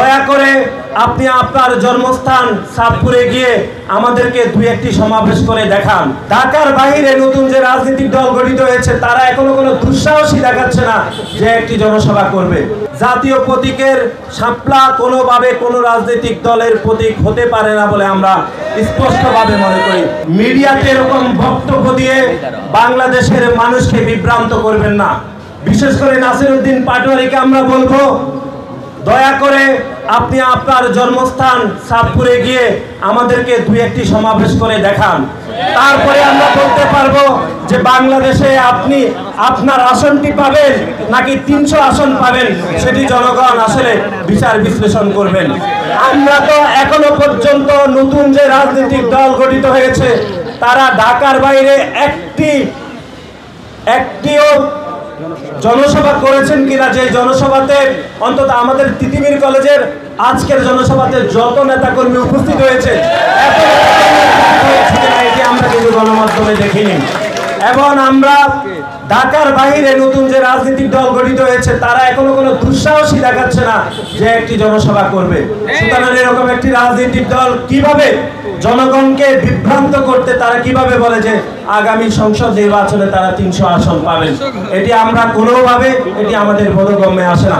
দয়া করে আপনি আপনার জন্মস্থান চাঁদপুরে গিয়ে আমাদেরকে দুই একটি সমাবেশ করে দেখান। ঢাকার বাইরে নতুন যে রাজনৈতিক দল গঠিত হয়েছে তারা এখনো কোনো দুঃসাহসই দেখাচ্ছে না যে একটি জনসভা করবে। জাতীয় প্রতীকের শাপলা কোনোভাবে কোনো রাজনৈতিক দলের প্রতীক হতে পারে না বলে আমরা স্পষ্টভাবে মনে করি। মিডিয়াতে এরকম বক্তব্য দিয়ে বাংলাদেশের মানুষকে বিভ্রান্ত করবেন না। বিশেষ করে নাসিরউদ্দিন পাটোয়ারিকে আমরা বলবো, দয়া করে আপনি আপনার জন্মস্থান চাঁদপুরে গিয়ে আমাদেরকে দুই একটি সমাবেশ করে দেখান। তারপরে আমরা বলতে পারবো যে বাংলাদেশে আপনি আপনার আসনটি পাবেন নাকি 300 আসন পাবেন, সেটি জনগণ আসলে বিচার বিশ্লেষণ করবেন। আমরা তো এখনো পর্যন্ত নতুন যে রাজনৈতিক দল গঠিত হয়েছে তারা ঢাকার বাইরে একটিও জনসভা করেছেন কিনা, যে জনসভাতে অন্তত আমাদের তিতুমির কলেজের আজকের জনসভাতে যত নেতাকর্মী উপস্থিত হয়েছে এটি আমরা কিন্তু গণমাধ্যমে দেখিনি। এবং আমরা ঢাকার বাইরে নতুন যে রাজনৈতিক দল গঠিত হয়েছে তারা এখনো কোনো দুঃসাহসই দেখাচ্ছে না যে একটি জনসভা করবে। সুতরাং এরকম একটি রাজনৈতিক দল কিভাবে জনগণকে বিভ্রান্ত করতে তারা কিভাবে বলে যে আগামী সংসদ নির্বাচনে তারা 300 আসন পাবেন, এটি আমরা কোনোভাবে এটি আমাদের বোধগম্যে আসে না।